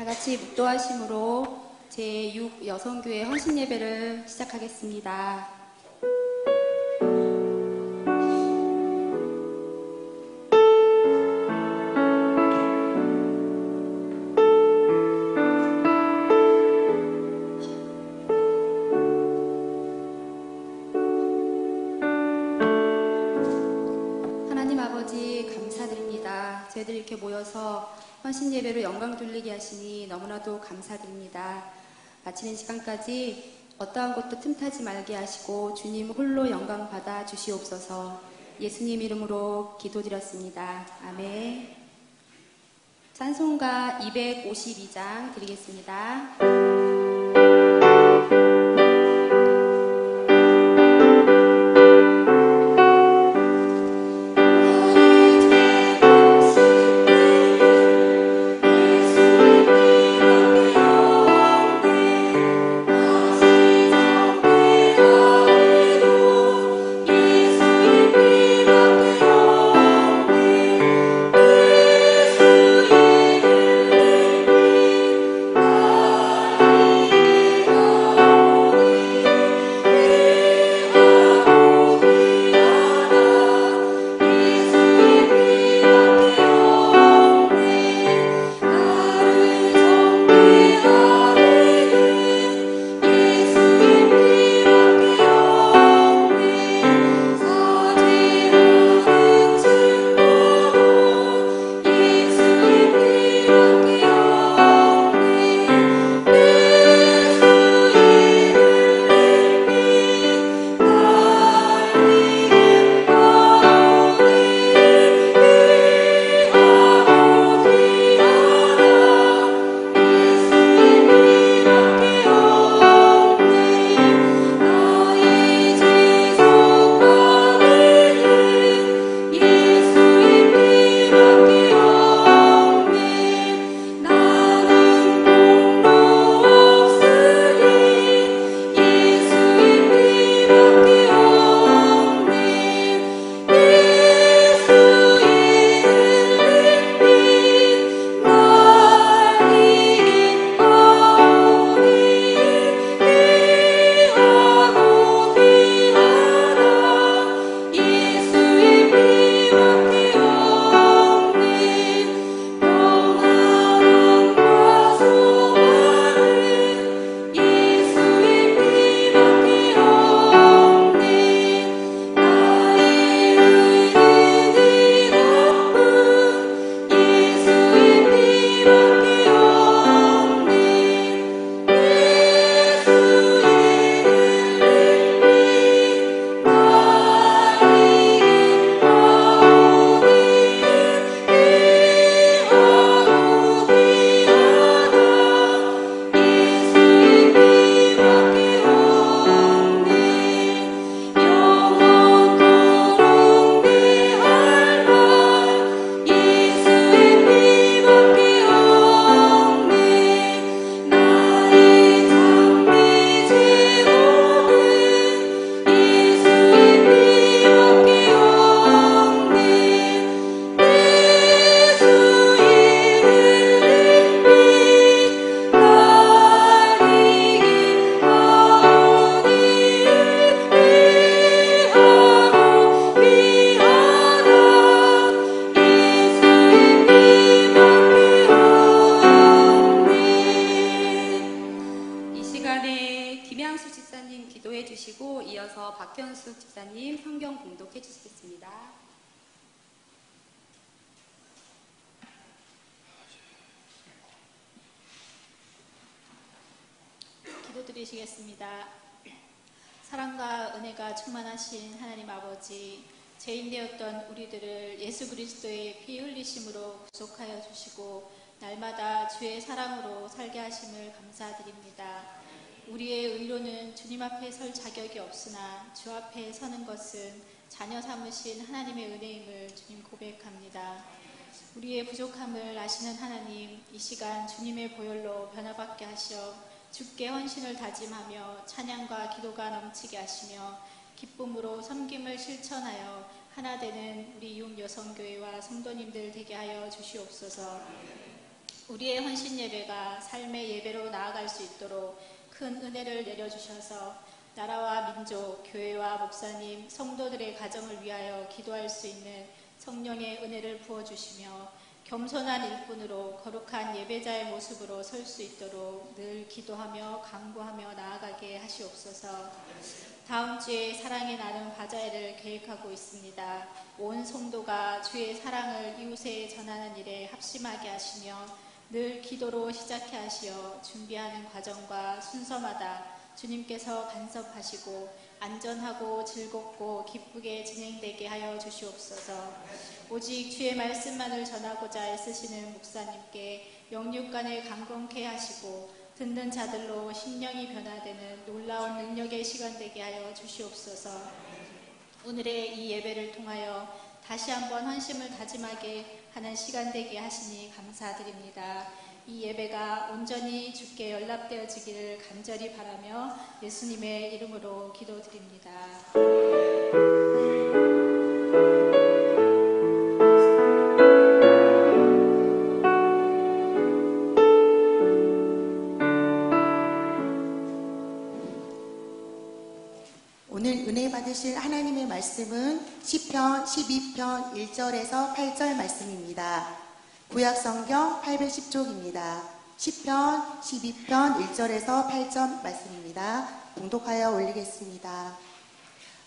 다 같이 묵도하심으로 제6 여성교회 헌신예배를 시작하겠습니다. 하나님 아버지 감사드립니다. 저희들 이렇게 모여서 헌신 예배로 영광 돌리게 하시니 너무나도 감사드립니다. 마치는 시간까지 어떠한 것도 틈타지 말게 하시고 주님 홀로 영광 받아 주시옵소서. 예수님 이름으로 기도드렸습니다. 아멘. 찬송가 252장 드리겠습니다. 이어서 박현숙 집사님 성경 봉독해 주시겠습니다. 기도드리시겠습니다. 사랑과 은혜가 충만하신 하나님 아버지, 죄인되었던 우리들을 예수 그리스도의 피 흘리심으로 구속하여 주시고 날마다 주의 사랑으로 살게 하심을 감사드립니다. 우리의 의로는 주님 앞에 설 자격이 없으나 주 앞에 서는 것은 자녀 삼으신 하나님의 은혜임을 주님 고백합니다. 우리의 부족함을 아시는 하나님, 이 시간 주님의 보혈로 변화받게 하시어 주께 헌신을 다짐하며 찬양과 기도가 넘치게 하시며 기쁨으로 섬김을 실천하여 하나 되는 우리 이웃 여성교회와 성도님들 되게 하여 주시옵소서. 우리의 헌신 예배가 삶의 예배로 나아갈 수 있도록 큰 은혜를 내려주셔서 나라와 민족, 교회와 목사님, 성도들의 가정을 위하여 기도할 수 있는 성령의 은혜를 부어주시며 겸손한 일꾼으로 거룩한 예배자의 모습으로 설 수 있도록 늘 기도하며 간구하며 나아가게 하시옵소서. 다음 주에 사랑의 나눔 바자회를 계획하고 있습니다. 온 성도가 주의 사랑을 이웃에 전하는 일에 합심하게 하시며 늘 기도로 시작해 하시어 준비하는 과정과 순서마다 주님께서 간섭하시고 안전하고 즐겁고 기쁘게 진행되게 하여 주시옵소서. 오직 주의 말씀만을 전하고자 애쓰시는 목사님께 영육간을 강건케 하시고 듣는 자들로 심령이 변화되는 놀라운 능력의 시간 되게 하여 주시옵소서. 오늘의 이 예배를 통하여 다시 한번 헌심을 다짐하게 하는 시간 되게 하시니 감사드립니다. 이 예배가 온전히 주께 연락되어지기를 간절히 바라며 예수님의 이름으로 기도드립니다. 오늘 은혜 받으실 하나님의 말씀은 시편 12편 1절에서 8절 말씀입니다. 구약성경 810쪽입니다. 시편 12편 1절에서 8절 말씀입니다. 봉독하여 올리겠습니다.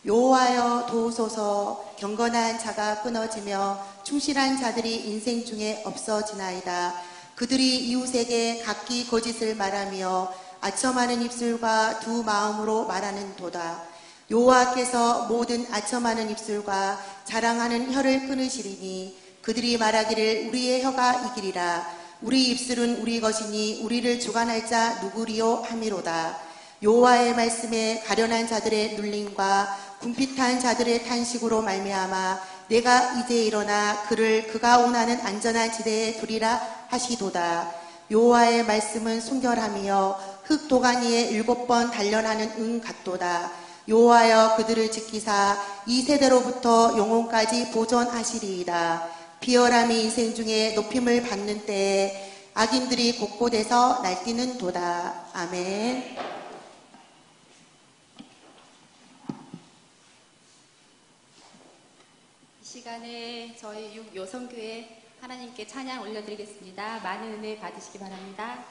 여호와여 도우소서. 경건한 자가 끊어지며 충실한 자들이 인생 중에 없어지나이다. 그들이 이웃에게 각기 거짓을 말하며 아첨하는 입술과 두 마음으로 말하는 도다. 여호와께서 모든 아첨하는 입술과 자랑하는 혀를 끊으시리니 그들이 말하기를 우리의 혀가 이기리라. 우리 입술은 우리 것이니 우리를 주관할 자 누구리요 함이로다. 여호와의 말씀에 가련한 자들의 눌림과 궁핍한 자들의 탄식으로 말미암아 내가 이제 일어나 그를 그가 원하는 안전한 지대에 두리라 하시도다. 여호와의 말씀은 순결하며 흙 도가니에 7번 단련하는 은 같도다. 여호와여 그들을 지키사 이 세대로부터 영혼까지 보존하시리이다. 비열함이 인생 중에 높임을 받는 때에 악인들이 곳곳에서 날뛰는 도다. 아멘. 이 시간에 저희 육요성교회 하나님께 찬양 올려드리겠습니다. 많은 은혜 받으시기 바랍니다.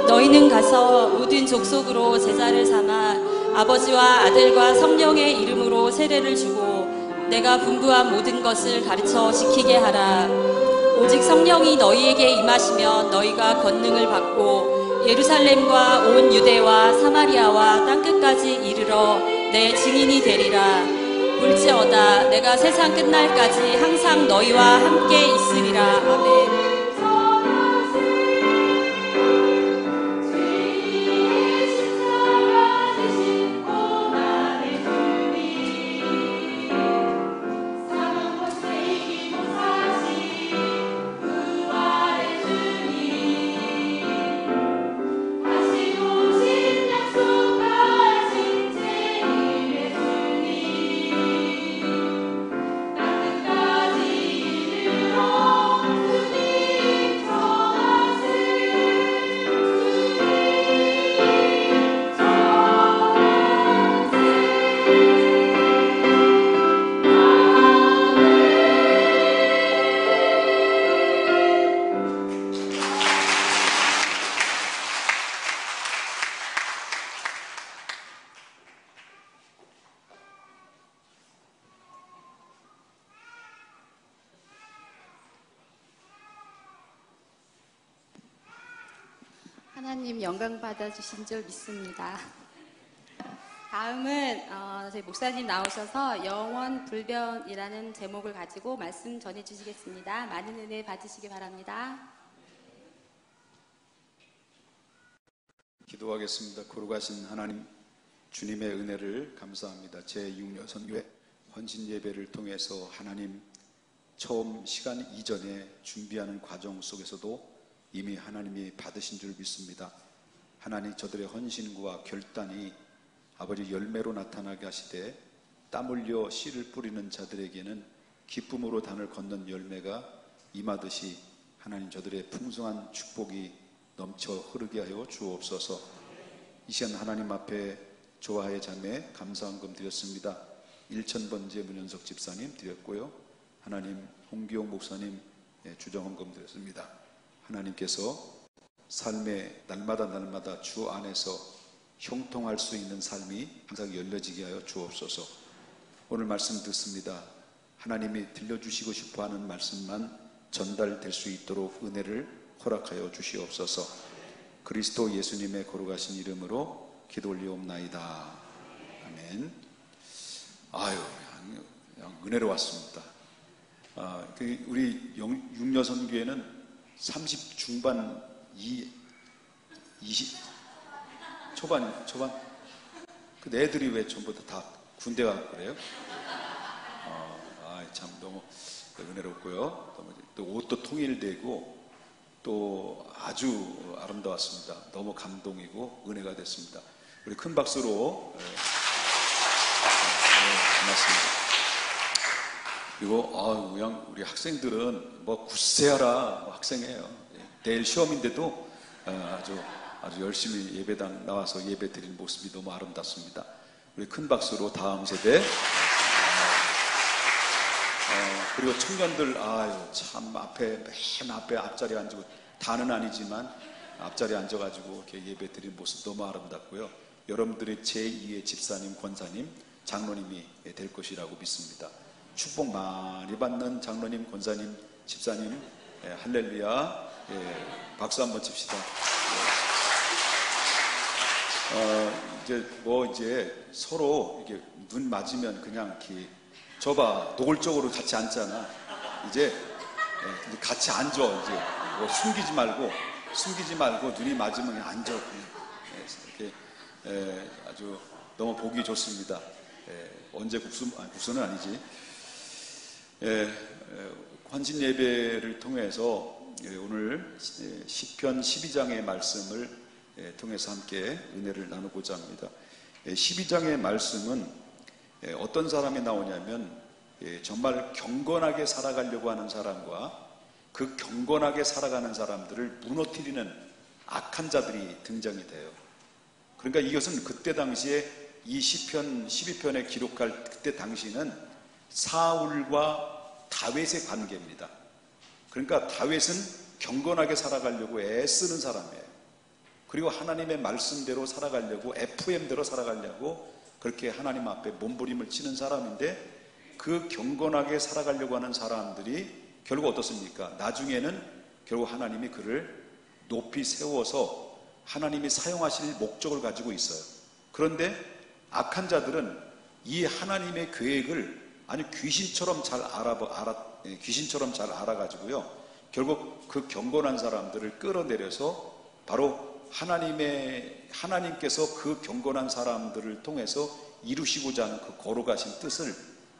너희는 가서 모든 족속으로 제자를 삼아 아버지와 아들과 성령의 이름으로 세례를 주고 내가 분부한 모든 것을 가르쳐 지키게 하라. 오직 성령이 너희에게 임하시면 너희가 권능을 받고 예루살렘과 온 유대와 사마리아와 땅끝까지 이르러 내 증인이 되리라. 볼지어다 내가 세상 끝날까지 항상 너희와 함께 있으리라. 아멘. 하나님 영광 받아주신 줄 믿습니다. 다음은 저희 목사님 나오셔서 영원 불변이라는 제목을 가지고 말씀 전해주시겠습니다. 많은 은혜 받으시기 바랍니다. 기도하겠습니다. 거룩하신 하나님, 주님의 은혜를 감사합니다. 제6여선교회 헌신 예배를 통해서 하나님 처음 시간 이전에 준비하는 과정 속에서도 이미 하나님이 받으신 줄 믿습니다. 하나님, 저들의 헌신과 결단이 아버지 열매로 나타나게 하시되 땀 흘려 씨를 뿌리는 자들에게는 기쁨으로 단을 걷는 열매가 임하듯이 하나님, 저들의 풍성한 축복이 넘쳐 흐르게 하여 주옵소서. 이 시간 하나님 앞에 조화의 자매 감사헌금 드렸습니다. 1000번째 문현석 집사님 드렸고요, 하나님 홍기용 목사님 주정헌금 드렸습니다. 하나님께서 삶의 날마다 주 안에서 형통할 수 있는 삶이 항상 열려지게 하여 주옵소서. 오늘 말씀 듣습니다. 하나님이 들려주시고 싶어하는 말씀만 전달될 수 있도록 은혜를 허락하여 주시옵소서. 그리스도 예수님의 거룩하신 이름으로 기도 올리옵나이다. 아멘. 아유, 그냥 은혜로웠습니다. 우리 육려선교회는 30 중반 20 초반 그 애들이 왜 전부 다 군대 가고 그래요? 참 너무 은혜롭고요. 또 옷도 통일되고 또 아주 아름다웠습니다. 너무 감동이고 은혜가 됐습니다. 우리 큰 박수로 고맙습니다. 그리고 그냥 우리 학생들은 뭐 굳세하라 학생이에요. 내일 시험인데도 아주 열심히 예배당 나와서 예배 드리는 모습이 너무 아름답습니다. 우리 큰 박수로 다음 세대. 그리고 청년들, 참 맨 앞에 앞자리에 앉고, 다는 아니지만 앞자리에 앉아가지고 이렇게 예배 드리는 모습 너무 아름답고요. 여러분들의 제2의 집사님, 권사님, 장로님이 될 것이라고 믿습니다. 축복 많이 받는 장로님, 권사님, 집사님, 할렐루야. 박수 한번 칩시다. 이제 서로 이게 눈 맞으면 그냥 이렇게 저봐 노골적으로 같이 앉잖아. 이제 같이 앉아. 이제 뭐 숨기지 말고 눈이 맞으면 그냥 앉아. 이렇게 아주 너무 보기 좋습니다. 언제 국수는 아니지. 헌신 예배를 통해서 오늘 시편 12장의 말씀을 통해서 함께 은혜를 나누고자 합니다. 12장의 말씀은 어떤 사람이 나오냐면 정말 경건하게 살아가려고 하는 사람과 그 경건하게 살아가는 사람들을 무너뜨리는 악한 자들이 등장이 돼요. 그러니까 이것은 그때 당시에 이 시편 12편에 기록할 그때 당시는 사울과 다윗의 관계입니다. 그러니까 다윗은 경건하게 살아가려고 애쓰는 사람이에요. 그리고 하나님의 말씀대로 살아가려고, FM대로 살아가려고 그렇게 하나님 앞에 몸부림을 치는 사람인데, 그 경건하게 살아가려고 하는 사람들이 결국 어떻습니까? 나중에는 결국 하나님이 그를 높이 세워서 하나님이 사용하실 목적을 가지고 있어요. 그런데 악한 자들은 이 하나님의 계획을 귀신처럼 잘 알아가지고요, 결국 그 경건한 사람들을 끌어내려서 바로 하나님께서 그 경건한 사람들을 통해서 이루시고자 하는 그 거룩하신 뜻을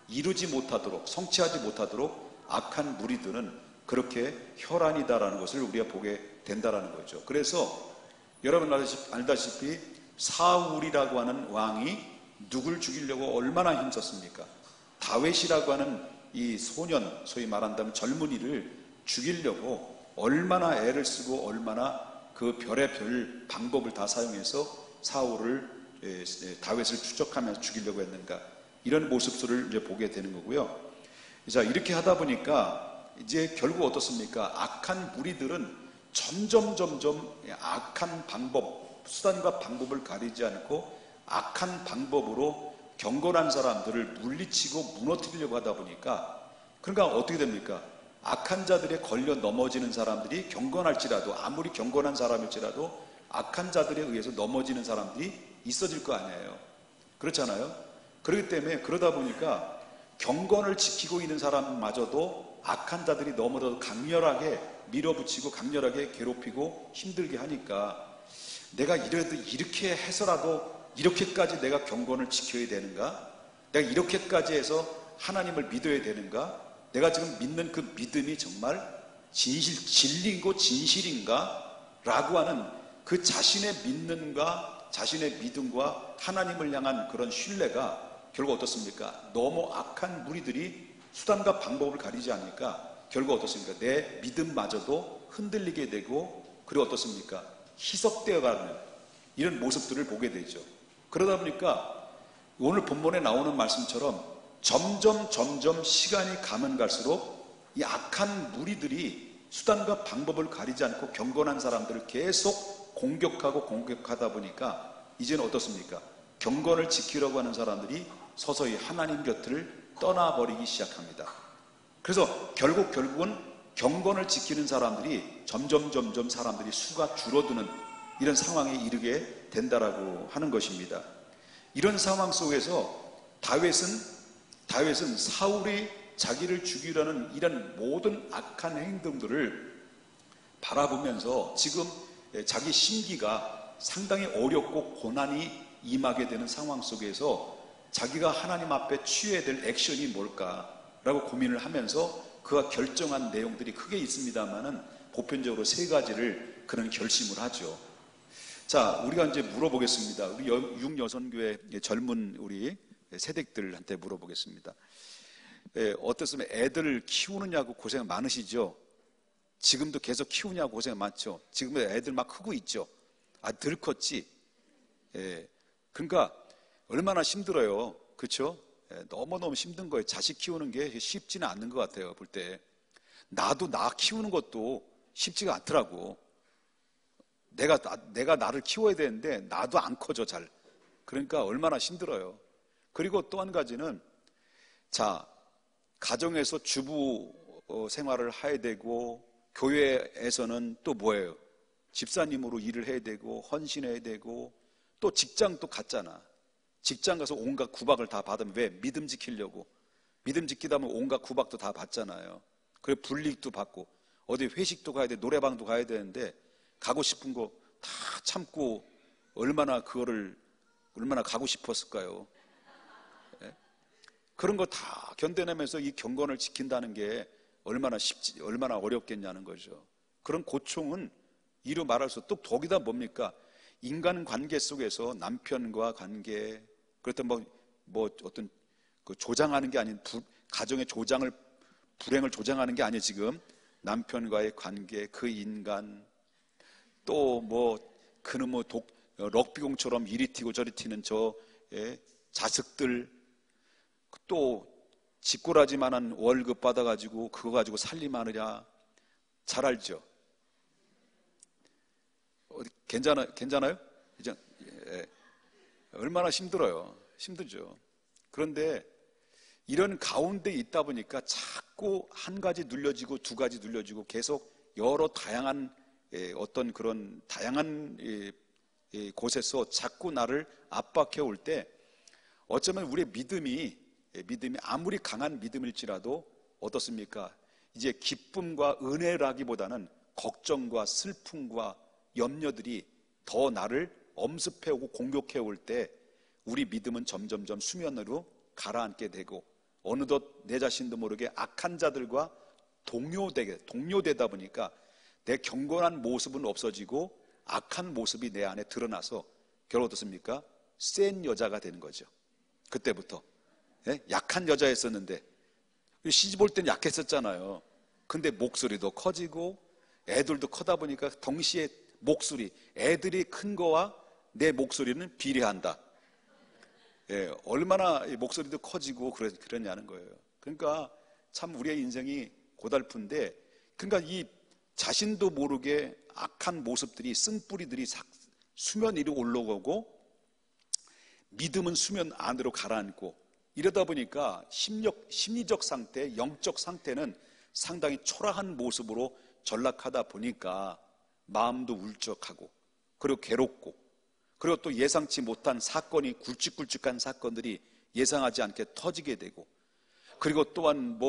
이루지 못하도록, 성취하지 못하도록 악한 무리들은 그렇게 혈안이다라는 것을 우리가 보게 된다라는 거죠. 그래서 여러분 알다시피 사울이라고 하는 왕이 누굴 죽이려고 얼마나 힘썼습니까? 다윗이라고 하는 이 소년, 소위 말한다면 젊은이를 죽이려고 얼마나 애를 쓰고 얼마나 그 별의 별 방법을 다 사용해서 다윗을 추적하면서 죽이려고 했는가, 이런 모습들을 이제 보게 되는 거고요. 자, 이렇게 하다 보니까 이제 결국 어떻습니까? 악한 무리들은 점점 악한 방법, 수단과 방법을 가리지 않고 악한 방법으로 경건한 사람들을 물리치고 무너뜨리려고 하다 보니까, 그러니까 어떻게 됩니까? 악한 자들에 걸려 넘어지는 사람들이 경건할지라도, 아무리 경건한 사람일지라도 악한 자들에 의해서 넘어지는 사람들이 있어질 거 아니에요. 그렇잖아요. 그렇기 때문에 그러다 보니까 경건을 지키고 있는 사람마저도 악한 자들이 너무나도 강렬하게 밀어붙이고 강렬하게 괴롭히고 힘들게 하니까 내가 이렇게 해서라도 이렇게까지 내가 경건을 지켜야 되는가? 내가 이렇게까지 해서 하나님을 믿어야 되는가? 내가 지금 믿는 그 믿음이 정말 진리고 진실인가? 라고 하는 그 자신의 믿는가, 자신의 믿음과 하나님을 향한 그런 신뢰가 결국 어떻습니까? 너무 악한 무리들이 수단과 방법을 가리지 않으니까 결국 어떻습니까? 내 믿음마저도 흔들리게 되고 그리고 어떻습니까? 희석되어 가는 이런 모습들을 보게 되죠. 그러다 보니까 오늘 본문에 나오는 말씀처럼 점점 시간이 가면 갈수록 이 악한 무리들이 수단과 방법을 가리지 않고 경건한 사람들을 계속 공격하다 보니까 이제는 어떻습니까? 경건을 지키려고 하는 사람들이 서서히 하나님 곁을 떠나버리기 시작합니다. 그래서 결국은 경건을 지키는 사람들이 점점 사람들이 수가 줄어드는 이런 상황에 이르게 된다라고 하는 것입니다. 이런 상황 속에서 다윗은 사울이 자기를 죽이려는 이런 모든 악한 행동들을 바라보면서 지금 자기 심기가 상당히 어렵고 고난이 임하게 되는 상황 속에서 자기가 하나님 앞에 취해야 될 액션이 뭘까라고 고민을 하면서 그가 결정한 내용들이 크게 있습니다만은 보편적으로 세 가지를 그는 결심을 하죠. 자, 우리가 이제 물어보겠습니다. 우리 육여선교회 젊은 우리 세댁들한테 물어보겠습니다. 어떻습니까? 애들 키우느냐고 고생 많으시죠? 지금도 계속 키우냐고 고생 많죠? 지금도 애들 막 크고 있죠? 덜 컸지? 그러니까 얼마나 힘들어요. 그렇죠? 너무너무 힘든 거예요. 자식 키우는 게 쉽지는 않는 것 같아요. 볼 때. 나도 나 키우는 것도 쉽지가 않더라고. 내가 나를 키워야 되는데 나도 안 커져 잘. 그러니까 얼마나 힘들어요. 그리고 또 한 가지는 가정에서 주부 생활을 해야 되고 교회에서는 또 뭐예요? 집사님으로 일을 해야 되고 헌신해야 되고 또 직장 또 갔잖아. 직장 가서 온갖 구박을 다 받으면 왜? 믿음 지키려고. 믿음 지키다 보면 온갖 구박도 다 받잖아요. 그래 불이익도 받고 어디 회식도 가야 돼, 노래방도 가야 되는데 가고 싶은 거 다 참고 얼마나 가고 싶었을까요? 그런 거 다 견뎌내면서 이 경건을 지킨다는 게 얼마나 어렵겠냐는 거죠. 그런 고충은 이루 말할 수 없고 또 거기다 뭡니까? 인간 관계 속에서 남편과 관계, 그렇다면 어떤 그 조장하는 게 아닌 가정의 불행을 조장하는 게 아니에요. 지금 남편과의 관계, 그 인간, 또 그는 럭비공처럼 이리 튀고 저리 튀는 자식들, 또 집꼬라지만한 월급 받아가지고 그거 가지고 살림하느냐. 잘 알죠? 괜찮아요? 얼마나 힘들죠. 그런데 이런 가운데 있다 보니까 자꾸 한 가지 눌려지고 두 가지 눌려지고 계속 여러 다양한 곳에서 자꾸 나를 압박해 올 때 어쩌면 우리의 믿음이 아무리 강한 믿음일지라도 어떻습니까? 이제 기쁨과 은혜라기보다는 걱정과 슬픔과 염려들이 더 나를 엄습해오고 공격해올 때 우리 믿음은 점점점 수면으로 가라앉게 되고 어느덧 내 자신도 모르게 악한 자들과 동료되다 보니까 내 경건한 모습은 없어지고 악한 모습이 내 안에 드러나서 결국 어떻습니까? 센 여자가 되는 거죠. 그때부터 약한 여자였었는데 시집 올 때는 약했었잖아요. 근데 목소리도 커지고 애들도 커다 보니까 동시에 애들이 큰 거와 내 목소리는 비례한다. 얼마나 목소리도 커지고 그러냐는 거예요. 그러니까 참 우리의 인생이 고달픈데, 그러니까 이 자신도 모르게 악한 모습들이, 쓴뿌리들이 수면 위로 올라오고 믿음은 수면 안으로 가라앉고 이러다 보니까 심리적 상태, 영적 상태는 상당히 초라한 모습으로 전락하다 보니까 마음도 울적하고 그리고 괴롭고, 그리고 또 예상치 못한 사건이, 굵직굵직한 사건들이 예상하지 않게 터지게 되고, 그리고 또한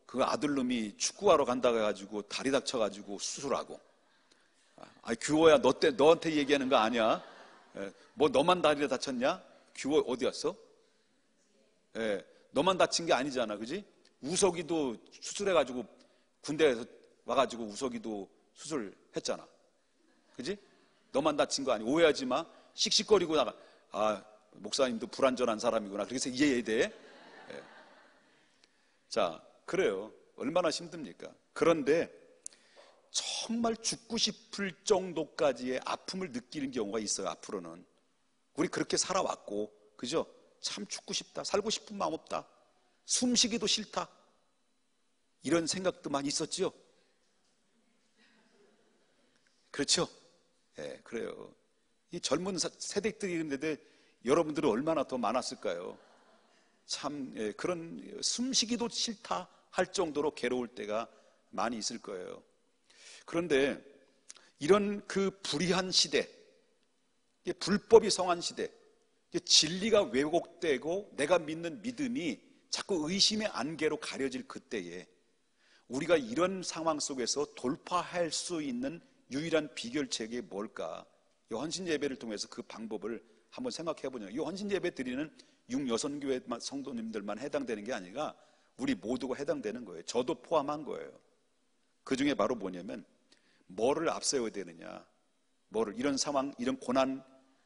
그 아들놈이 축구하러 간다고 해가지고 다리 다쳐가지고 수술하고, 규호야, 너한테 얘기하는 거 아니야? 너만 다리를 다쳤냐? 규호 어디 갔어? 너만 다친 게 아니잖아, 그지? 우석이도 수술해가지고 군대에서 와가지고 우석이도 수술했잖아, 그지? 너만 다친 거 아니? 오해하지 마. 씩씩거리고 나가. 목사님도 불완전한 사람이구나, 그래서 이해해야 돼. 자, 그래요. 얼마나 힘듭니까? 그런데 정말 죽고 싶을 정도까지의 아픔을 느끼는 경우가 있어요. 앞으로는 우리 그렇게 살아왔고, 그죠? 참 죽고 싶다, 살고 싶은 마음 없다, 숨쉬기도 싫다, 이런 생각도 많이 있었죠. 그렇죠? 그래요. 이 젊은 세대들이 있는데 여러분들은 얼마나 더 많았을까요? 참 그런 숨쉬기도 싫다 할 정도로 괴로울 때가 많이 있을 거예요. 그런데 이런 그 불의한 시대, 불법이 성한 시대, 진리가 왜곡되고 내가 믿는 믿음이 자꾸 의심의 안개로 가려질 그때에 우리가 이런 상황 속에서 돌파할 수 있는 유일한 비결책이 뭘까? 이 헌신 예배를 통해서 그 방법을 한번 생각해 보냐. 이 헌신 예배 드리는 6여선교회 성도님들만 해당되는 게 아니라 우리 모두가 해당되는 거예요. 저도 포함한 거예요. 그 중에 바로 뭐냐면, 뭐를 앞세워야 되느냐, 이런 상황, 이런 고난,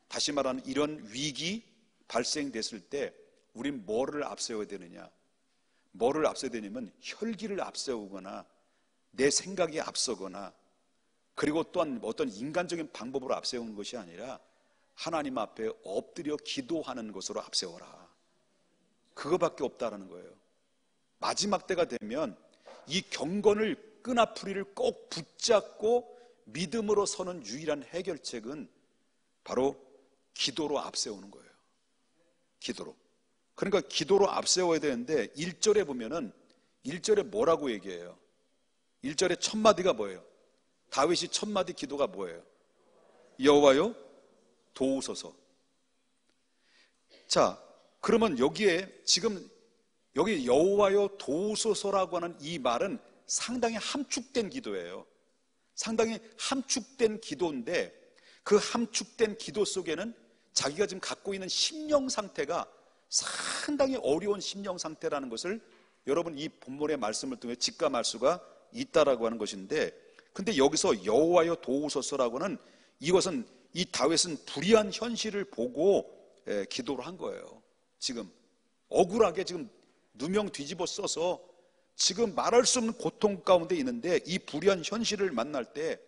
다시 말하는 이런 위기 발생됐을 때 우린 뭐를 앞세워야 되느냐. 뭐를 앞세워야 되냐면 혈기를 앞세우거나 내 생각이 앞서거나, 그리고 또한 어떤 인간적인 방법으로 앞세우는 것이 아니라 하나님 앞에 엎드려 기도하는 것으로 앞세워라. 그거밖에 없다라는 거예요. 마지막 때가 되면 이 경건을, 끈아풀이를 꼭 붙잡고 믿음으로 서는 유일한 해결책은 바로 기도로 앞세우는 거예요. 기도로. 그러니까 기도로 앞세워야 되는데 1절에 보면은 1절에 뭐라고 얘기해요? 1절에 첫 마디가 뭐예요? 다윗이 첫 마디 기도가 뭐예요? 여호와여 도우소서. 자, 그러면 여기에 지금 여기 여호와여 도우소서라고 하는 이 말은 상당히 함축된 기도예요. 상당히 함축된 기도인데, 그 함축된 기도 속에는 자기가 지금 갖고 있는 심령 상태가 상당히 어려운 심령 상태라는 것을 여러분 이 본문의 말씀을 통해 직감할 수가 있다라고 하는 것인데, 근데 여기서 여호와여 도우소서라고는, 이것은 이 다윗은 불의한 현실을 보고 기도를 한 거예요. 지금 억울하게 지금 누명 뒤집어 써서 지금 말할 수 없는 고통 가운데 있는데, 이 불의한 현실을 만날 때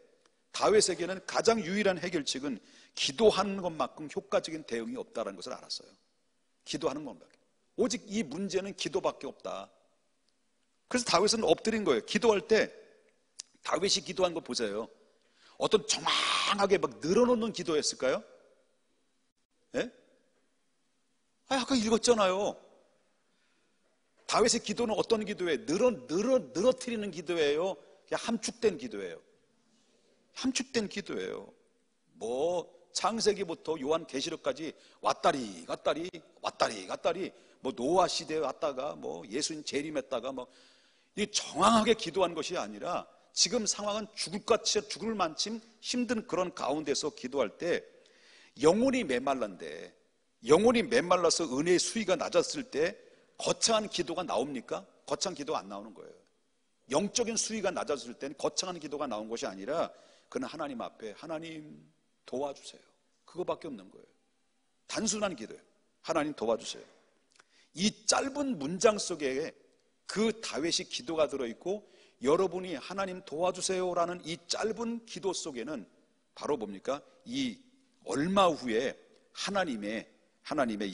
다윗에게는 가장 유일한 해결책은 기도하는 것만큼 효과적인 대응이 없다는 것을 알았어요. 기도하는 것밖에. 오직 이 문제는 기도밖에 없다. 그래서 다윗은 엎드린 거예요. 기도할 때 다윗이 기도한 거 보세요. 어떤 정확하게 막 늘어놓는 기도였을까요? 예? 아까 읽었잖아요. 다윗의 기도는 어떤 기도예요? 늘어뜨리는 기도예요? 그냥 함축된 기도예요? 함축된 기도예요. 창세기부터 요한계시록까지 왔다리 갔다리 노아 시대에 왔다가 예수님 재림했다가 이 정확하게 기도한 것이 아니라, 지금 상황은 죽을 만큼 힘든 그런 가운데서 기도할 때 영혼이 메말라서 은혜의 수위가 낮았을 때 거창한 기도가 나옵니까? 거창한 기도가 안 나오는 거예요. 영적인 수위가 낮았을 때는 거창한 기도가 나온 것이 아니라 그는 하나님 앞에 하나님 도와주세요. 그거밖에 없는 거예요. 단순한 기도예요. 하나님 도와주세요. 이 짧은 문장 속에 그 다윗이 기도가 들어있고, 여러분이 하나님 도와주세요라는 이 짧은 기도 속에는 바로 뭡니까? 이 얼마 후에 하나님의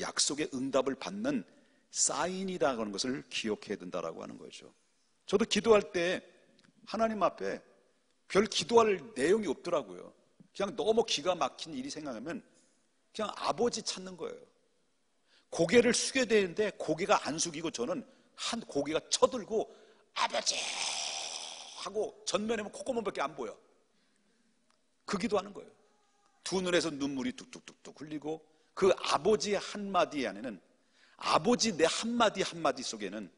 약속의 응답을 받는 사인이라는 하는 것을 기억해야 된다라고 하는 거죠. 저도 기도할 때 하나님 앞에 별 기도할 내용이 없더라고요. 그냥 너무 기가 막힌 일이 생각하면 그냥 아버지 찾는 거예요. 고개를 숙여야 되는데 고개가 안 숙이고, 저는 한 고개가 쳐들고 아버지 하고 전면에 콧구멍밖에 안 보여. 그 기도하는 거예요. 두 눈에서 눈물이 뚝뚝뚝뚝 흘리고 그 아버지의 한마디 안에는, 아버지 내 한마디 한마디 속에는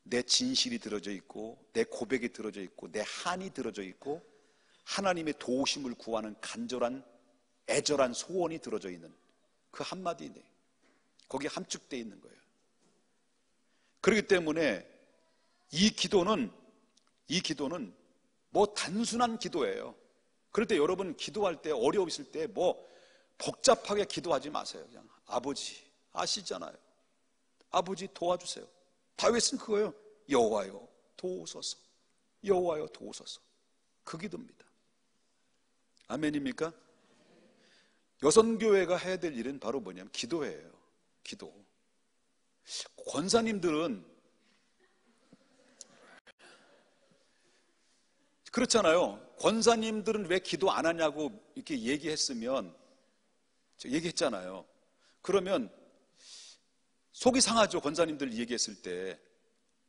내 진실이 들어져 있고 내 고백이 들어져 있고 내 한이 들어져 있고 하나님의 도우심을 구하는 간절한 애절한 소원이 들어져 있는 그 한마디네. 거기에 함축되어 있는 거예요. 그렇기 때문에 이 기도는 뭐 단순한 기도예요. 그럴 때 여러분 기도할 때 어려우실 때 뭐 복잡하게 기도하지 마세요. 그냥 아버지 아시잖아요. 아버지 도와주세요. 다윗은 그거예요. 여호와여 도우소서. 여호와여 도우소서. 그 기도입니다. 아멘입니까? 여선교회가 해야 될 일은 바로 뭐냐면 기도예요. 기도. 권사님들은 그렇잖아요. 권사님들은 왜 기도 안 하냐고 이렇게 얘기했으면, 얘기했잖아요. 그러면 속이 상하죠. 권사님들 얘기했을 때,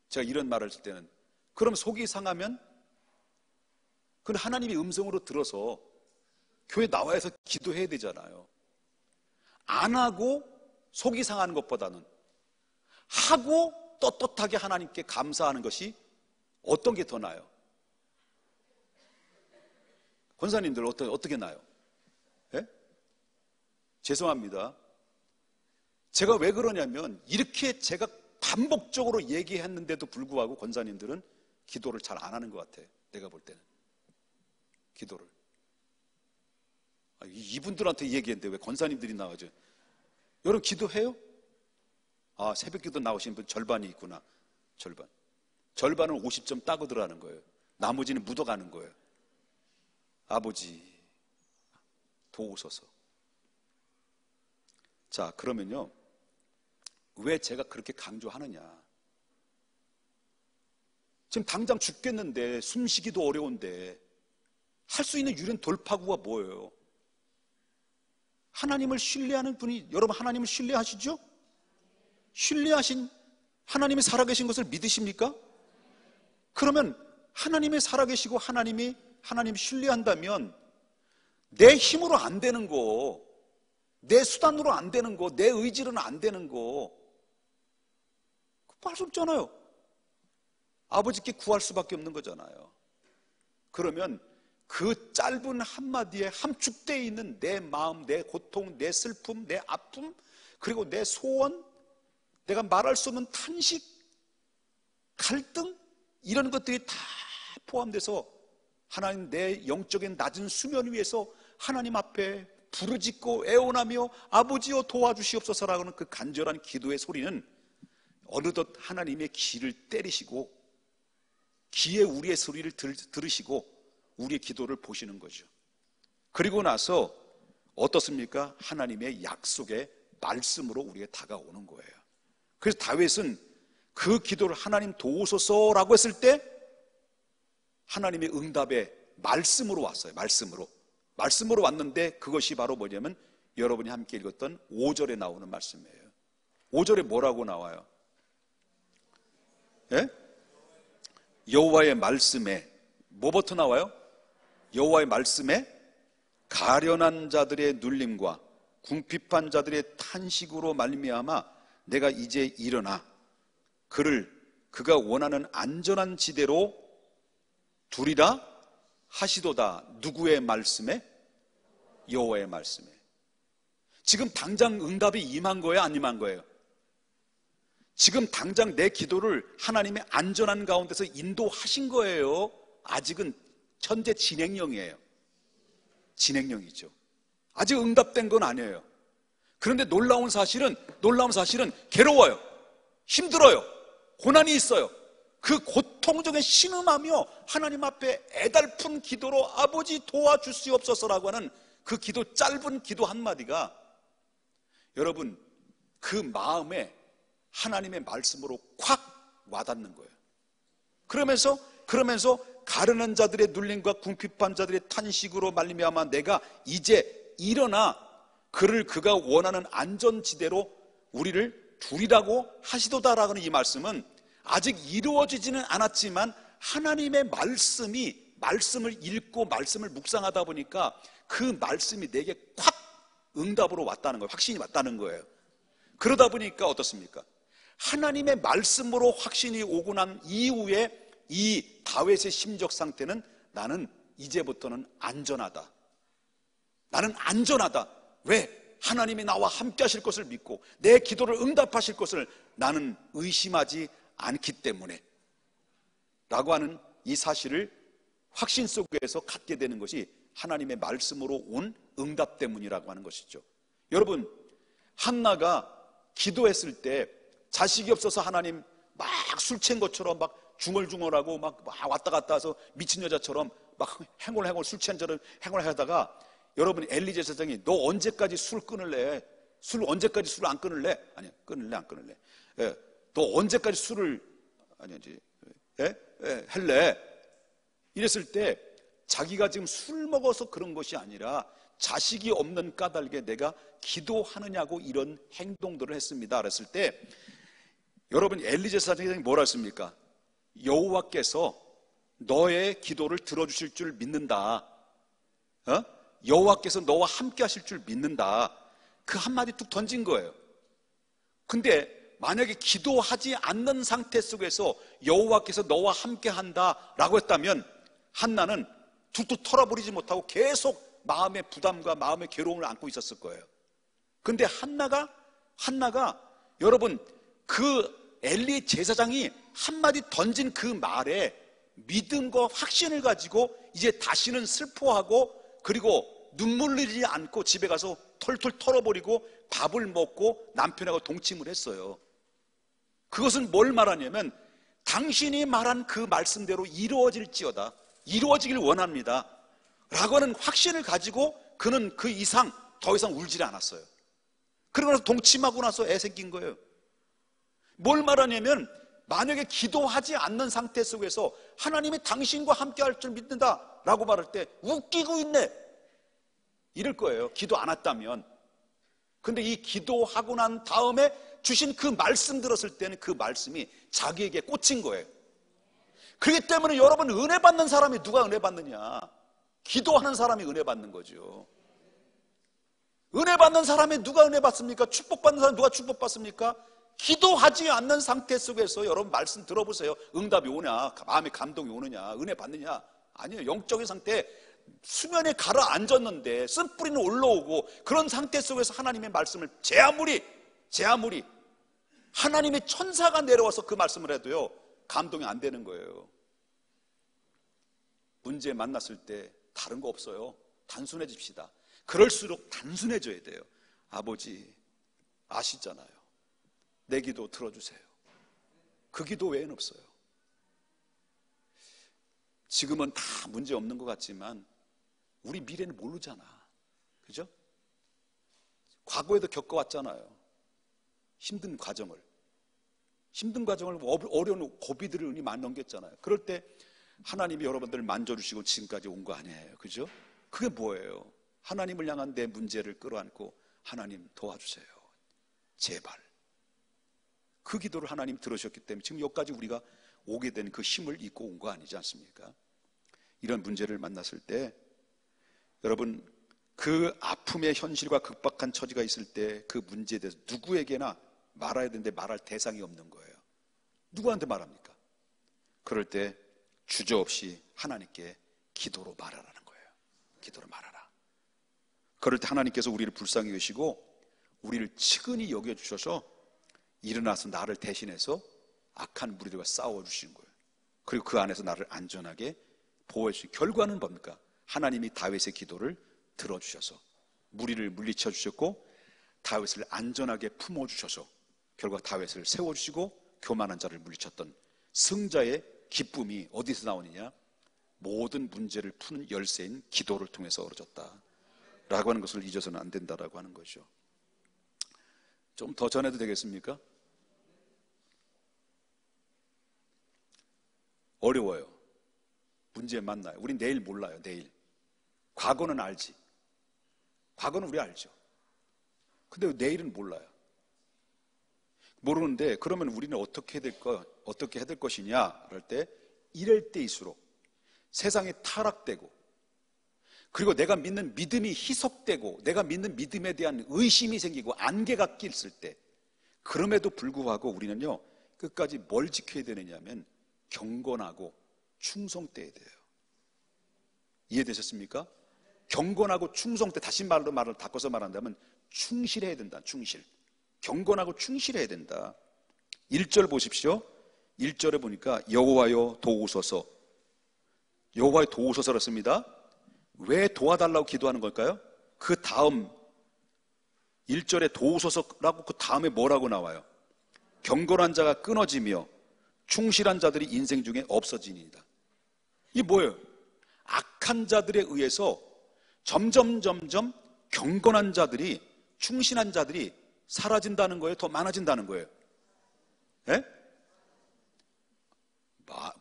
제가 이런 말을 했을 때는. 그럼 속이 상하면 그건 하나님의 음성으로 들어서 교회 나와서 기도해야 되잖아요. 안 하고 속이 상하는 것보다는 하고 떳떳하게 하나님께 감사하는 것이 어떤 게 더 나아요? 권사님들 어떻게 나요? 예? 죄송합니다. 제가 왜 그러냐면 이렇게 제가 반복적으로 얘기했는데도 불구하고 권사님들은 기도를 잘 안 하는 것 같아요. 내가 볼 때는 기도를. 이분들한테 얘기했는데 왜 권사님들이 나와죠? 여러분 기도해요? 아, 새벽기도 나오신 분 절반이 있구나. 절반은 50점 따고 들어가는 거예요. 나머지는 묻어가는 거예요. 아버지 도우소서. 자, 그러면요, 왜 제가 그렇게 강조하느냐? 지금 당장 죽겠는데, 숨쉬기도 어려운데 할 수 있는 유일한 돌파구가 뭐예요? 하나님을 신뢰하는 분이, 여러분 하나님을 신뢰하시죠? 신뢰하신 하나님이 살아계신 것을 믿으십니까? 그러면 하나님이 살아계시고 하나님 신뢰한다면 내 힘으로 안 되는 거, 내 수단으로 안 되는 거, 내 의지로는 안 되는 거, 할 수 없잖아요. 아버지께 구할 수밖에 없는 거잖아요. 그러면 그 짧은 한마디에 함축되어 있는 내 마음, 내 고통, 내 슬픔, 내 아픔, 그리고 내 소원, 내가 말할 수 없는 탄식, 갈등, 이런 것들이 다 포함돼서 하나님, 내 영적인 낮은 수면 위에서 하나님 앞에 부르짖고 애원하며 아버지여 도와주시옵소서라고 하는 그 간절한 기도의 소리는 어느덧 하나님의 귀를 때리시고 귀에 우리의 소리를 들으시고 우리의 기도를 보시는 거죠. 그리고 나서 어떻습니까? 하나님의 약속의 말씀으로 우리에게 다가오는 거예요. 그래서 다윗은 그 기도를 하나님 도우소서라고 했을 때 하나님의 응답의 말씀으로 왔어요. 말씀으로 왔는데 그것이 바로 뭐냐면 여러분이 함께 읽었던 5절에 나오는 말씀이에요. 5절에 뭐라고 나와요? 예? 여호와의 말씀에 뭐부터 나와요? 여호와의 말씀에 가련한 자들의 눌림과 궁핍한 자들의 탄식으로 말미암아 내가 이제 일어나 그가 원하는 안전한 지대로 두리라 하시도다. 누구의 말씀에? 여호와의 말씀에. 지금 당장 응답이 임한 거예요? 안 임한 거예요? 지금 당장 내 기도를 하나님의 안전한 가운데서 인도하신 거예요? 아직은 현재 진행형이에요. 진행형이죠. 아직 응답된 건 아니에요. 그런데 놀라운 사실은 괴로워요. 힘들어요. 고난이 있어요. 그 고통 중에 신음하며 하나님 앞에 애달픈 기도로 아버지 도와주시옵소서라고 하는 그 기도, 짧은 기도 한마디가 여러분 그 마음에 하나님의 말씀으로 콱 와닿는 거예요. 그러면서 가르는 자들의 눌림과 궁핍한 자들의 탄식으로 말미암아 내가 이제 일어나 그가 원하는 안전지대로 우리를 두리라고 하시도다라고 하는 이 말씀은 아직 이루어지지는 않았지만 하나님의 말씀을 읽고 말씀을 묵상하다 보니까 그 말씀이 내게 콱 응답으로 왔다는 거예요. 확신이 왔다는 거예요. 그러다 보니까 어떻습니까? 하나님의 말씀으로 확신이 오고 난 이후에 이 다윗의 심적 상태는 나는 이제부터는 안전하다. 나는 안전하다. 왜? 하나님이 나와 함께 하실 것을 믿고 내 기도를 응답하실 것을 나는 의심하지 않기 때문에 라고 하는 이 사실을 확신 속에서 갖게 되는 것이 하나님의 말씀으로 온 응답 때문이라고 하는 것이죠. 여러분, 한나가 기도했을 때 자식이 없어서 하나님 막 술 취한 것처럼 막 중얼중얼하고 막 왔다 갔다 해서 미친 여자처럼 막 행골행골 술 취한 처럼 행골하다가 여러분 엘리 제사장이 너 언제까지 술 끊을래? 언제까지 술을 안 끊을래? 아니야, 끊을래 안 끊을래? 예, 너 언제까지 술을 아니지? 할래? 이랬을 때 자기가 지금 술 먹어서 그런 것이 아니라 자식이 없는 까닭에 내가 기도하느냐고 이런 행동들을 했습니다. 그랬을 때 여러분 엘리 제사장이 뭐라 했습니까? 여호와께서 너의 기도를 들어주실 줄 믿는다. 여호와께서 너와 함께 하실 줄 믿는다. 그 한마디 뚝 던진 거예요. 근데 만약에 기도하지 않는 상태 속에서 여호와께서 너와 함께 한다라고 했다면 한나는 툭툭 털어버리지 못하고 계속 마음의 부담과 마음의 괴로움을 안고 있었을 거예요. 근데 한나가 여러분 그 엘리 제사장이 한마디 던진 그 말에 믿음과 확신을 가지고 이제 다시는 슬퍼하고 그리고 눈물 흘리지 않고 집에 가서 털털 털어버리고 밥을 먹고 남편하고 동침을 했어요. 그것은 뭘 말하냐면 당신이 말한 그 말씀대로 이루어질지어다, 이루어지길 원합니다 라고 하는 확신을 가지고 그는 그 이상 더 이상 울지 않았어요. 그러고 나서 동침하고 나서 애 생긴 거예요. 뭘 말하냐면 만약에 기도하지 않는 상태 속에서 하나님이 당신과 함께 할 줄 믿는다 라고 말할 때 웃기고 있네 이럴 거예요. 기도 안 했다면. 근데 이 기도하고 난 다음에 주신 그 말씀 들었을 때는 그 말씀이 자기에게 꽂힌 거예요. 그렇기 때문에 여러분 은혜 받는 사람이 누가 은혜 받느냐? 기도하는 사람이 은혜 받는 거죠. 은혜 받는 사람이 누가 은혜 받습니까? 축복받는 사람이 누가 축복받습니까? 기도하지 않는 상태 속에서 여러분 말씀 들어보세요. 응답이 오냐? 마음의 감동이 오느냐? 은혜 받느냐? 아니에요. 영적인 상태 수면에 가라앉았는데 쓴뿌리는 올라오고 그런 상태 속에서 하나님의 말씀을 제 아무리 하나님의 천사가 내려와서 그 말씀을 해도요 감동이 안 되는 거예요. 문제 만났을 때 다른 거 없어요. 단순해집시다. 그럴수록 단순해져야 돼요. 아버지 아시잖아요. 내 기도 들어주세요. 그 기도 외에는 없어요. 지금은 다 문제 없는 것 같지만 우리 미래는 모르잖아. 그죠? 과거에도 겪어왔잖아요. 힘든 과정을 어려운 고비들을 우리 많이 넘겼잖아요. 그럴 때 하나님이 여러분들을 만져주시고 지금까지 온 거 아니에요. 그죠? 그게 뭐예요? 하나님을 향한 내 문제를 끌어안고 하나님 도와주세요. 제발. 그 기도를 하나님 들으셨기 때문에 지금 여기까지 우리가 오게 된 그 힘을 잊고 온 거 아니지 않습니까? 이런 문제를 만났을 때 여러분 그 아픔의 현실과 극박한 처지가 있을 때 그 문제에 대해서 누구에게나 말해야 되는데 말할 대상이 없는 거예요. 누구한테 말합니까? 그럴 때 주저없이 하나님께 기도로 말하라는 거예요. 기도로 말하라. 그럴 때 하나님께서 우리를 불쌍히 여기시고 우리를 측은히 여겨주셔서 일어나서 나를 대신해서 악한 무리들과 싸워주시는 거예요. 그리고 그 안에서 나를 안전하게 보호해 주신 결과는 뭡니까? 하나님이 다윗의 기도를 들어주셔서 무리를 물리쳐 주셨고 다윗을 안전하게 품어주셔서 결과 다윗을 세워주시고 교만한 자를 물리쳤던 승자의 기쁨이 어디서 나오느냐? 모든 문제를 푸는 열쇠인 기도를 통해서 얻어졌다 라고 하는 것을 잊어서는 안 된다라고 하는 거죠. 좀 더 전해도 되겠습니까? 어려워요. 문제 만나요. 우린 내일 몰라요. 내일. 과거는 알지. 과거는 우리 알죠. 근데 내일은 몰라요. 모르는데 그러면 우리는 어떻게 해야 될 것이냐 할 때 이럴 때일수록 세상에 타락되고 그리고 내가 믿는 믿음이 희석되고 내가 믿는 믿음에 대한 의심이 생기고 안개가 낄 때, 그럼에도 불구하고 우리는요 끝까지 뭘 지켜야 되느냐면 경건하고 충성돼야 돼요. 이해되셨습니까? 경건하고 충성돼, 다시 말로 말을 바꿔서 말한다면 충실해야 된다. 충실. 경건하고 충실해야 된다. 1절 보십시오. 1절에 보니까 여호와여 도우소서. 여호와여 도우소서라 씁니다. 왜 도와달라고 기도하는 걸까요? 그 다음 1절에 도우소서라고 그 다음에 뭐라고 나와요? 경건한 자가 끊어지며 충실한 자들이 인생 중에 없어지니이다. 이게 뭐예요? 악한 자들에 의해서 점점 경건한 자들이, 충실한 자들이 사라진다는 거예요? 더 많아진다는 거예요? 예?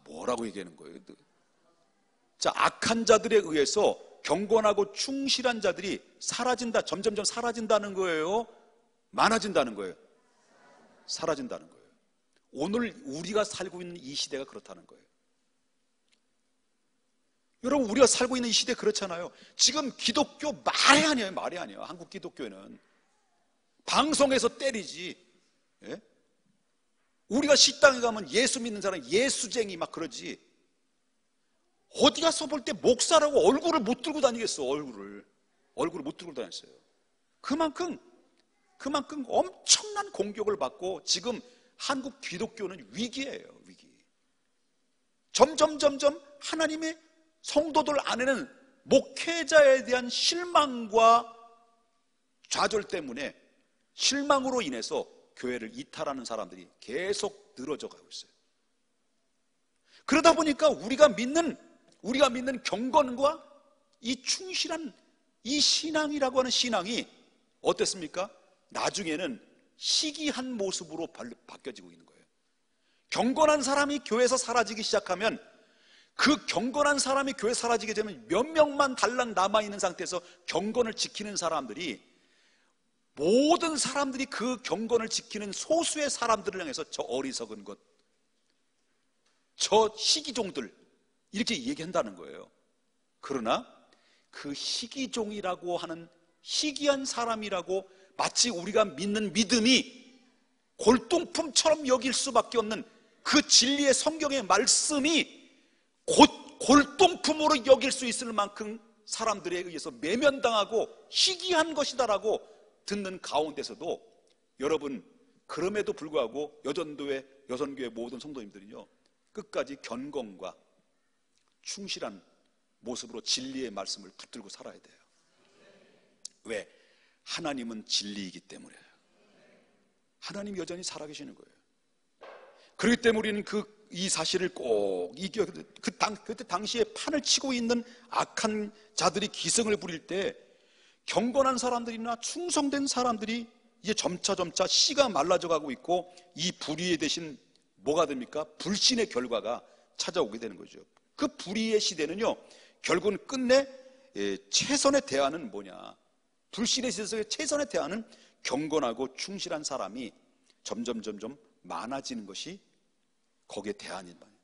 뭐라고 얘기하는 거예요? 자, 악한 자들에 의해서 경건하고 충실한 자들이 사라진다, 점점 사라진다는 거예요? 많아진다는 거예요? 사라진다는 거예요. 오늘 우리가 살고 있는 이 시대가 그렇다는 거예요. 여러분, 우리가 살고 있는 이 시대 그렇잖아요. 지금 기독교 말이 아니에요. 말이 아니에요. 한국 기독교는 방송에서 때리지. 예? 우리가 식당에 가면 예수 믿는 사람 예수쟁이 막 그러지. 어디 가서 볼 때 목사라고 얼굴을 못 들고 다니겠어. 얼굴을 못 들고 다녔어요. 그만큼 엄청난 공격을 받고 지금 한국 기독교는 위기예요. 위기. 점점 하나님의 성도들 안에는 목회자에 대한 실망과 좌절 때문에, 실망으로 인해서 교회를 이탈하는 사람들이 계속 늘어져 가고 있어요. 그러다 보니까 우리가 믿는 경건과 이 충실한 이 신앙이라고 하는 신앙이 어땠습니까? 나중에는 희귀한 모습으로 바뀌어지고 있는 거예요. 경건한 사람이 교회에서 사라지기 시작하면, 그 경건한 사람이 교회 사라지게 되면 몇 명만 달랑 남아있는 상태에서 경건을 지키는 사람들이, 모든 사람들이 그 경건을 지키는 소수의 사람들을 향해서 저 어리석은 것, 저 희귀종들, 이렇게 얘기한다는 거예요. 그러나 그 희귀종이라고 하는 희귀한 사람이라고 마치 우리가 믿는 믿음이 골동품처럼 여길 수밖에 없는 그 진리의 성경의 말씀이 곧 골동품으로 여길 수 있을 만큼 사람들에 의해서 매면당하고 희귀한 것이다라고 듣는 가운데서도, 여러분, 그럼에도 불구하고 여전교회 모든 성도님들이요 끝까지 견건과 충실한 모습으로 진리의 말씀을 붙들고 살아야 돼요. 왜? 하나님은 진리이기 때문에. 하나님 여전히 살아계시는 거예요. 그렇기 때문에 우리는 이 사실을 꼭 그때 당시에 판을 치고 있는 악한 자들이 기승을 부릴 때, 경건한 사람들이나 충성된 사람들이 이제 점차 씨가 말라져 가고 있고, 이 불의의 대신 뭐가 됩니까? 불신의 결과가 찾아오게 되는 거죠. 그 불의의 시대는요 결국은 끝내 최선의 대안은 뭐냐? 불신의 시대에서 최선의 대안은 경건하고 충실한 사람이 점점 많아지는 것이 거기에 대안인 말이에요.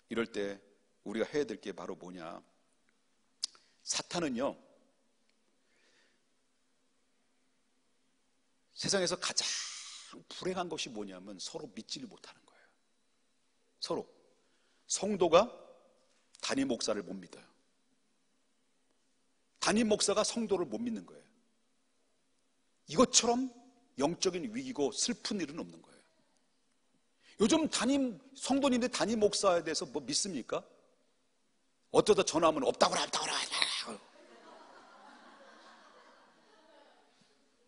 이럴 때 우리가 해야 될 게 바로 뭐냐? 사탄은요 세상에서 가장 불행한 것이 뭐냐면 서로 믿지를 못하는 거예요. 서로. 성도가 담임 목사를 못 믿어요. 담임 목사가 성도를 못 믿는 거예요. 이것처럼 영적인 위기고 슬픈 일은 없는 거예요. 요즘 성도님들 담임 목사에 대해서 뭐 믿습니까? 어쩌다 전화하면 없다고 그래.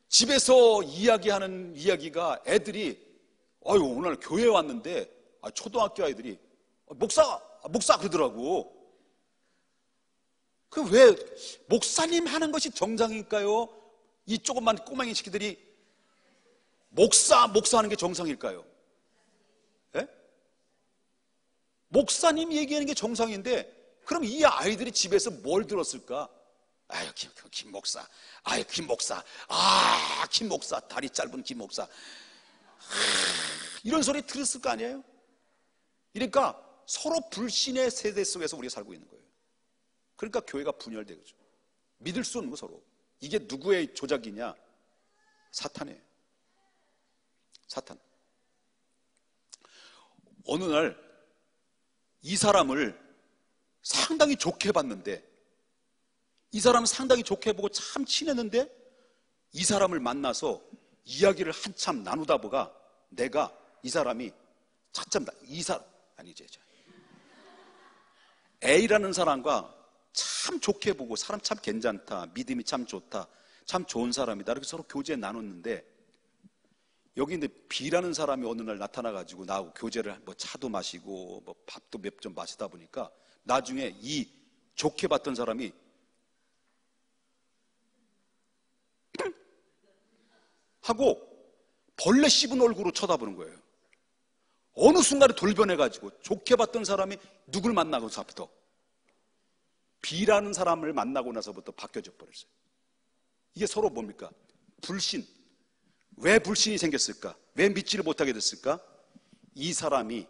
집에서 이야기하는 이야기가, 애들이 오늘 교회에 왔는데 초등학교 아이들이 목사 그러더라고. 그 왜 목사님 하는 것이 정상일까요? 이 조그만 꼬맹이 새끼들이 목사 하는 게 정상일까요? 예? 목사님 얘기하는 게 정상인데, 그럼 이 아이들이 집에서 뭘 들었을까? 김 목사. 김 목사. 다리 짧은 김 목사. 이런 소리 들었을 거 아니에요? 그러니까 서로 불신의 세대 속에서 우리가 살고 있는 거예요. 그러니까 교회가 분열되죠. 믿을 수 없는 거 서로. 이게 누구의 조작이냐? 사탄이에요. 사탄. 어느 날 이 사람을 상당히 좋게 봤는데, 이 사람은 상당히 좋게 보고 참 친했는데, 이 사람을 만나서 이야기를 한참 나누다 보가 내가 이 사람이 차츰 A라는 사람과 참 좋게 보고, 사람 참 괜찮다, 믿음이 참 좋다, 참 좋은 사람이다, 이렇게 서로 교제 나눴는데, 여기 근데 B라는 사람이 어느 날 나타나가지고 나하고 교제를 뭐 차도 마시고 뭐 밥도 몇 점 마시다 보니까 나중에 이 좋게 봤던 사람이 하고 벌레 씹은 얼굴로 쳐다보는 거예요. 어느 순간에 돌변해가지고 좋게 봤던 사람이 누굴 만나고서부터 B라는 사람을 만나고 나서부터 바뀌어져 버렸어요. 이게 서로 뭡니까? 불신. 왜 불신이 생겼을까? 왜 믿지를 못하게 됐을까? 이 사람이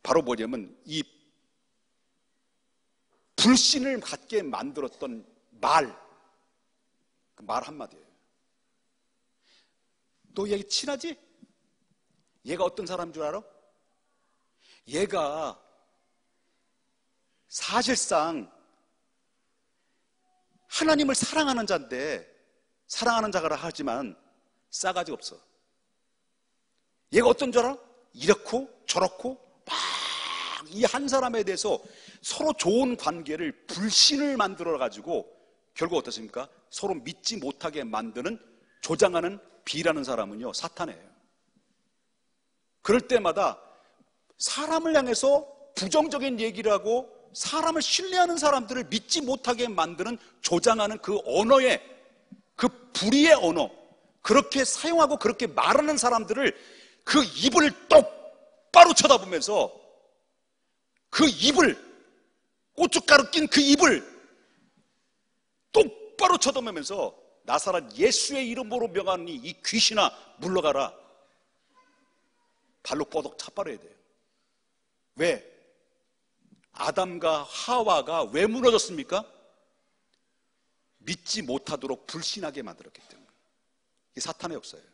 바로 뭐냐면 이 불신을 갖게 만들었던 말 한마디예요. 너 얘기 친하지? 얘가 어떤 사람인 줄 알아? 얘가 사실상 하나님을 사랑하는 자인데, 사랑하는 자가라 하지만 싸가지 없어. 얘가 어떤 줄 알아? 이렇고 저렇고 막 이 한 사람에 대해서 서로 좋은 관계를 불신을 만들어 가지고 결국 어떻습니까? 서로 믿지 못하게 만드는, 조장하는 B라는 사람은요, 사탄이에요. 그럴 때마다 사람을 향해서 부정적인 얘기를 하고 사람을 신뢰하는 사람들을 믿지 못하게 만드는, 조장하는 그 언어에, 그 불의의 언어, 그렇게 사용하고 그렇게 말하는 사람들을 그 입을 똑바로 쳐다보면서 그 입을, 고춧가루 낀 그 입을 똑바로 쳐다보면서 나사렛 예수의 이름으로 명하니 이 귀신아 물러가라. 발로 뻗어 차버려야 돼요. 왜? 아담과 하와가 왜 무너졌습니까? 믿지 못하도록 불신하게 만들었기 때문에. 이게 사탄의 역사예요.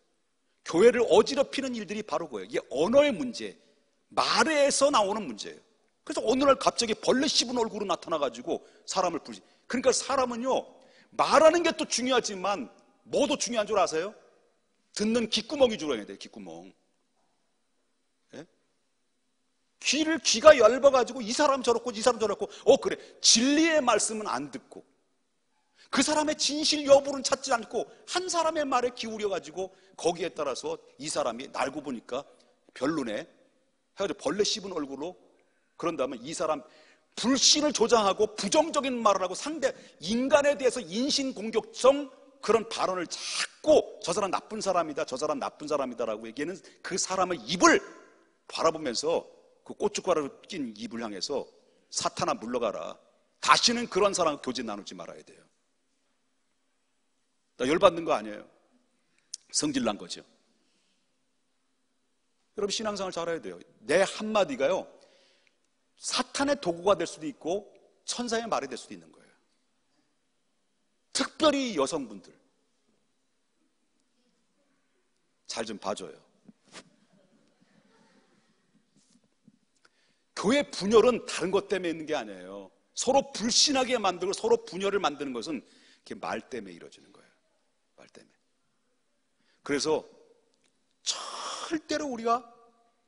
교회를 어지럽히는 일들이 바로 그거예요. 이게 언어의 문제, 말에서 나오는 문제예요. 그래서 어느 날 갑자기 벌레 씹은 얼굴로 나타나가지고 사람을 불신. 그러니까 사람은요, 말하는 게 또 중요하지만 뭐도 중요한 줄 아세요? 듣는 귓구멍이 중요해야 돼요. 귓구멍. 예? 귀가 얇아가지고 이 사람 저렇고 이 사람 저렇고, 그래, 진리의 말씀은 안 듣고 그 사람의 진실 여부는 찾지 않고 한 사람의 말에 기울여가지고 거기에 따라서 이 사람이 날고 보니까 별로네 해가지고 벌레 씹은 얼굴로, 그런 다음에 이 사람 불신을 조장하고 부정적인 말을 하고 상대 인간에 대해서 인신공격성 그런 발언을 자꾸 저 사람 나쁜 사람이다, 저 사람 나쁜 사람이다라고 얘기하는 그 사람의 입을 바라보면서 그 고춧가루 낀 입을 향해서 사탄아 물러가라. 다시는 그런 사람과 교제 나누지 말아야 돼요. 나 열받는 거 아니에요. 성질 난 거죠. 여러분 신앙생활 잘해야 돼요. 내 한마디가요, 사탄의 도구가 될 수도 있고 천사의 말이 될 수도 있는 거예요. 특별히 여성분들 잘 좀 봐줘요. 교회 분열은 다른 것 때문에 있는 게 아니에요. 서로 불신하게 만들고 서로 분열을 만드는 것은 그게 말 때문에 이루어지는 거예요. 말 때문에. 그래서 절대로 우리가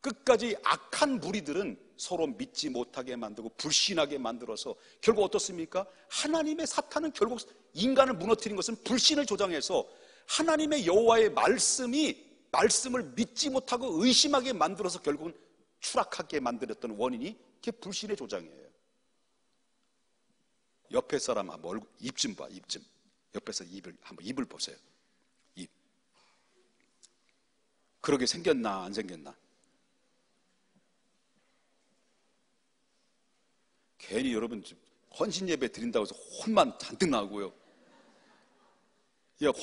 끝까지 악한 무리들은 서로 믿지 못하게 만들고 불신하게 만들어서 결국 어떻습니까? 하나님의 사탄은 결국 인간을 무너뜨린 것은 불신을 조장해서 하나님의 여호와의 말씀을 믿지 못하고 의심하게 만들어서 결국은 추락하게 만들었던 원인이 그게 불신의 조장이에요. 옆에 사람 한번 입 좀 봐, 입 좀. 옆에서 입을 보세요. 입. 그러게 생겼나 안 생겼나? 괜히 여러분 헌신 예배 드린다고 해서 혼만 잔뜩 나고요.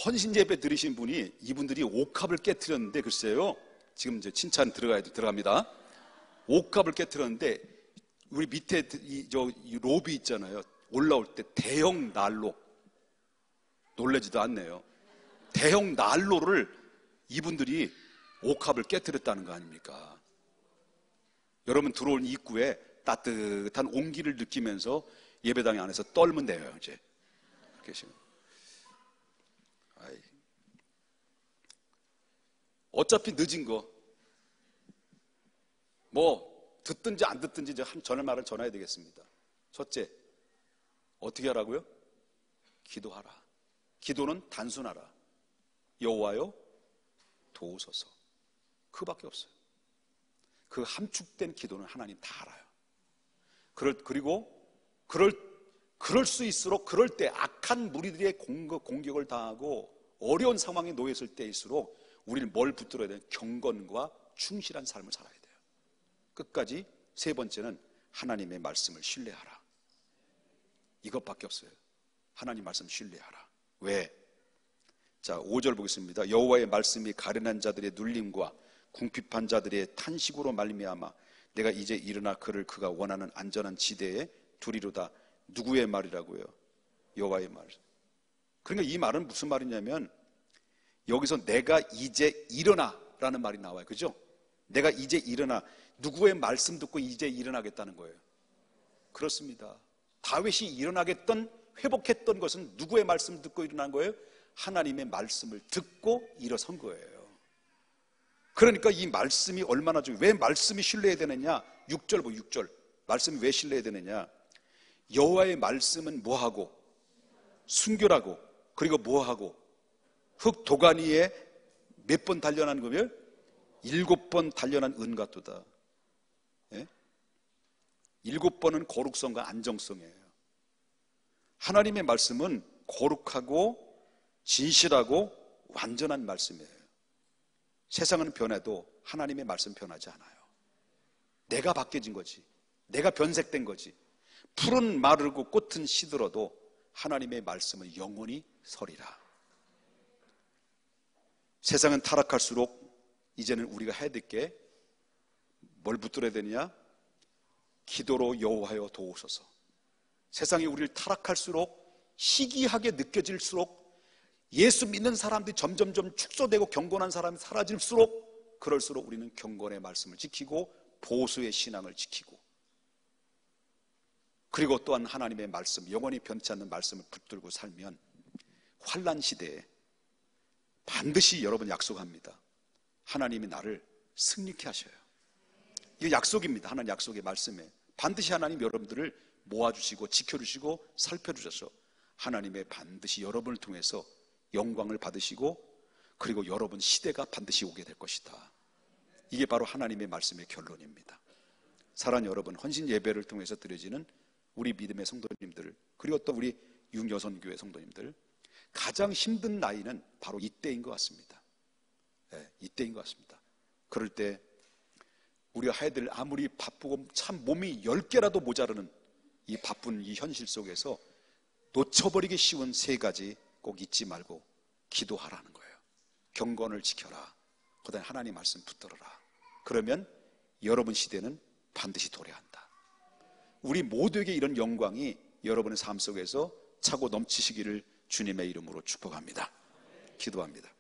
헌신 예배 드리신 분이 이분들이 옥합을 깨트렸는데 글쎄요. 지금 이제 칭찬 들어갑니다. 옥합을 깨뜨렸는데 우리 밑에 이 로비 있잖아요. 올라올 때 대형 난로, 놀라지도 않네요. 대형 난로를 이분들이 옥합을 깨뜨렸다는 거 아닙니까? 여러분 들어온 입구에 따뜻한 온기를 느끼면서 예배당 안에서 떨면 돼요. 이제 계시면 어차피 늦은 거 뭐 듣든지 안 듣든지 이제 전할 말을 전해야 되겠습니다. 첫째, 어떻게 하라고요? 기도하라. 기도는 단순하라. 여호와여 도우소서. 그밖에 없어요. 그 함축된 기도는 하나님 다 알아요. 그리고 그럴 수 있을수록 그럴 때 악한 무리들의 공격을 당하고 어려운 상황에 놓였을 때일수록 우리는 뭘 붙들어야 돼요? 경건과 충실한 삶을 살아야 돼요. 끝까지. 세 번째는 하나님의 말씀을 신뢰하라. 이것밖에 없어요. 하나님 말씀 신뢰하라. 왜? 자, 5절 보겠습니다. 여호와의 말씀이 가련한 자들의 눌림과 궁핍한 자들의 탄식으로 말미암아 내가 이제 일어나 그가 원하는 안전한 지대에 두리로다. 누구의 말이라고요? 여호와의 말. 그러니까 이 말은 무슨 말이냐면 여기서 내가 이제 일어나라는 말이 나와요. 그죠? 내가 이제 일어나. 누구의 말씀 듣고 이제 일어나겠다는 거예요. 그렇습니다. 다윗이 회복했던 것은 누구의 말씀 듣고 일어난 거예요? 하나님의 말씀을 듣고 일어선 거예요. 그러니까 이 말씀이 얼마나 왜 말씀이 신뢰해야 되느냐? 6절 말씀이 왜 신뢰해야 되느냐? 여호와의 말씀은 뭐하고? 순결하고, 그리고 뭐하고? 흙 도가니에 몇 번 단련한 거며? 7번 단련한 은 같도다. 예? 7번은 거룩성과 안정성이에요. 하나님의 말씀은 거룩하고 진실하고 완전한 말씀이에요. 세상은 변해도 하나님의 말씀 변하지 않아요. 내가 바뀌어진 거지. 내가 변색된 거지. 풀은 마르고 꽃은 시들어도 하나님의 말씀은 영원히 서리라. 세상은 타락할수록 이제는 우리가 해야 될 게 뭘 붙들어야 되느냐? 기도로 여호와여 도우소서. 세상이 우리를 타락할수록, 희귀하게 느껴질수록, 예수 믿는 사람들이 점점점 축소되고 경건한 사람이 사라질수록, 그럴수록 우리는 경건의 말씀을 지키고 보수의 신앙을 지키고, 그리고 또한 하나님의 말씀, 영원히 변치 않는 말씀을 붙들고 살면 환난 시대에 반드시 여러분 약속합니다. 하나님이 나를 승리케 하셔요. 이게 약속입니다. 하나님 약속의 말씀에 반드시 하나님 여러분들을 모아주시고 지켜주시고 살펴주셔서 하나님의 반드시 여러분을 통해서 영광을 받으시고, 그리고 여러분 시대가 반드시 오게 될 것이다. 이게 바로 하나님의 말씀의 결론입니다. 사랑하는 여러분, 헌신 예배를 통해서 드려지는 우리 믿음의 성도님들, 그리고 또 우리 육여선교회 성도님들, 가장 힘든 나이는 바로 이때인 것 같습니다. 네, 이때인 것 같습니다. 그럴 때 우리가 해야 될, 아무리 바쁘고 참 몸이 10개라도 모자르는 이 바쁜 이 현실 속에서 놓쳐버리기 쉬운 3가지 꼭 잊지 말고 기도하라는 거예요. 경건을 지켜라. 그다음에 하나님 말씀 붙들어라. 그러면 여러분 시대는 반드시 도래한다. 우리 모두에게 이런 영광이 여러분의 삶 속에서 차고 넘치시기를 주님의 이름으로 축복합니다. 기도합니다.